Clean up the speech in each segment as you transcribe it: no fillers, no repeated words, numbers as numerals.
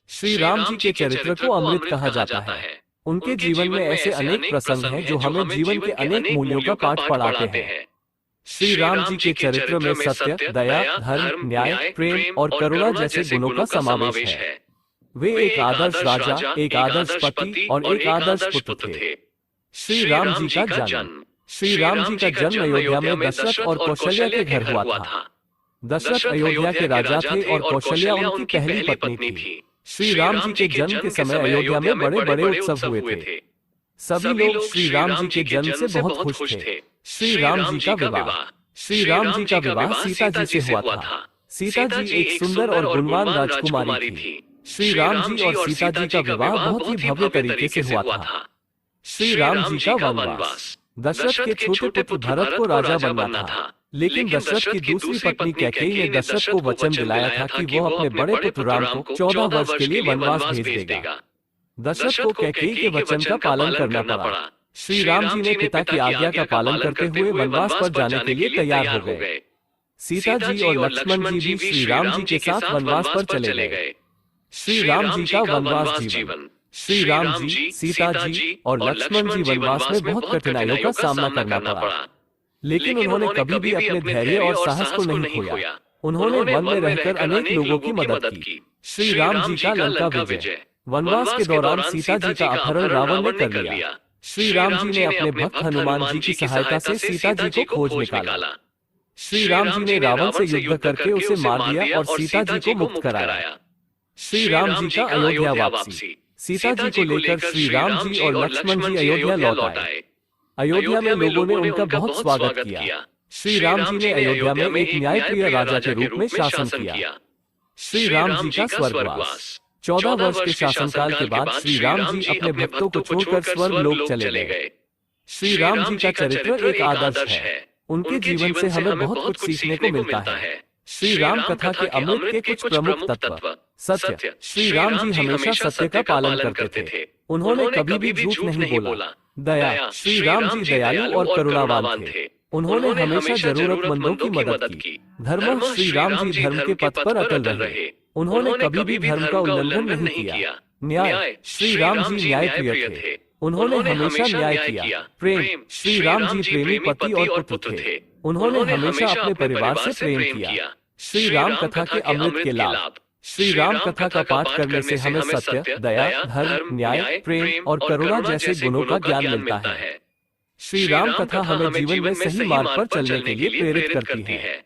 श्री राम जी के चरित्र को अमृत कहा जाता है। उनके जीवन में ऐसे अनेक प्रसंग हैं जो हमें जीवन के अनेक मूल्यों का पाठ पढ़ाते हैं। श्री राम जी के चरित्र में सत्य, दया, धर्म, न्याय, प्रेम और करुणा जैसे गुणों का समावेश है। वे एक आदर्श राजा, एक आदर्श पति और एक आदर्श पुत्र थे। श्री राम जी का जन्म। श्री राम जी का जन्म अयोध्या में दशरथ और कौशल्या के घर हुआ था। दशरथ अयोध्या के राजा थे और कौशल्या उनकी पहली पत्नी थी। श्री राम जी के जन्म के समय अयोध्या में बड़े बड़े उत्सव हुए थे। सभी लोग श्री राम जी के जन्म से बहुत खुश थे। श्री राम जी का विवाह। श्री राम जी का विवाह सीता जी से हुआ था। सीता जी एक सुंदर और गुणवान राजकुमारी थी। श्री राम जी और सीता जी का विवाह बहुत ही भव्य तरीके से हुआ था। श्री राम जी का वनवास। दशरथ के छोटे पुत्र भरत को राजा बनना था, लेकिन दशरथ की दूसरी पत्नी कैकेयी ने दशरथ को वचन दिलाया था कि वह अपने बड़े पुत्र राम को 14 वर्ष के लिए वनवास भेज देगा। दशरथ को कैकेयी के वचन का पालन करना पड़ा। श्री राम जी ने पिता की आज्ञा का पालन करते हुए वनवास पर जाने के लिए तैयार हो गए। सीता जी और लक्ष्मण जी भी श्री राम जी के साथ वनवास पर चले गए। श्री राम जी का वनवास जीवन। श्री राम जी, सीता जी और लक्ष्मण जी वनवास में बहुत कठिनाइयों का सामना करना पड़ा, लेकिन उन्होंने कभी भी अपने धैर्य और साहस को नहीं खोया। उन्होंने वन में रहकर अनेक लोगों की मदद की। श्री राम जी का लंका विजय। वनवास के दौरान सीता जी का अपहरण रावण ने कर लिया। श्री राम जी ने अपने भक्त हनुमान जी की सहायता से सीता जी को खोज निकाला। श्री राम जी ने रावण से युद्ध करके उसे मार दिया और सीता जी को मुक्त कराया। श्री राम जी का अयोध्या वापसी। सीता जी को लेकर श्री राम जी और लक्ष्मण जी अयोध्या लौट आए। अयोध्या में लोगों ने उनका बहुत स्वागत किया। श्री राम जी ने अयोध्या में एक न्यायप्रिय राजा के रूप में शासन किया। श्री राम जी का स्वर्गवास। 14 वर्ष के शासनकाल के बाद श्री राम जी अपने भक्तों को छोड़कर स्वर्ग लोक चले गए। श्री राम जी का चरित्र एक आदर्श है। उनके जीवन से हमें बहुत कुछ सीखने को मिलता है। श्री राम कथा के अमृत के कुछ प्रमुख तत्व। सत्य। श्री राम जी हमेशा सत्य का पालन करते थे। उन्होंने कभी भी झूठ नहीं बोला। दया। श्री राम जी दयालु और करुणावान थे। उन्होंने हमेशा जरूरतमंदों की मदद की। धर्म। श्री राम जी धर्म के पथ पर अटल रहे। उन्होंने कभी भी धर्म का उल्लंघन नहीं किया। न्याय। श्री राम जी न्यायप्रिय थे। उन्होंने हमेशा न्याय किया। प्रेम। श्री राम जी प्रेमी पति और पुत्र थे। उन्होंने हमेशा अपने परिवार से प्रेम किया। श्री राम कथा के अमृत के लाभ। श्री राम कथा का पाठ करने से हमें सत्य, दया, धर्म, न्याय, प्रेम और करुणा जैसे गुणों का ज्ञान मिलता है। श्री राम कथा हमें जीवन में सही मार्ग पर चलने के लिए प्रेरित करती है।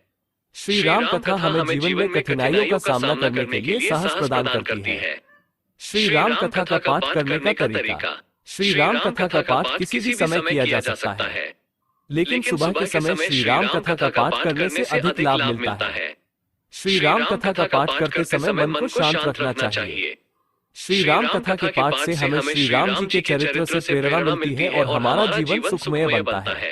श्री राम कथा हमें जीवन में कठिनाइयों का सामना करने के लिए साहस प्रदान करती है। श्री राम कथा का पाठ करने का तरीका। श्री राम कथा का पाठ किसी भी समय किया जा सकता है, लेकिन सुबह के समय श्री राम कथा का पाठ करने से अधिक लाभ मिलता है। श्री राम कथा का पाठ करते समय मन को शांत रखना चाहिए। श्री राम कथा के पाठ से हमें श्री राम जी के चरित्र से प्रेरणा मिलती है और हमारा जीवन सुखमय बनता है।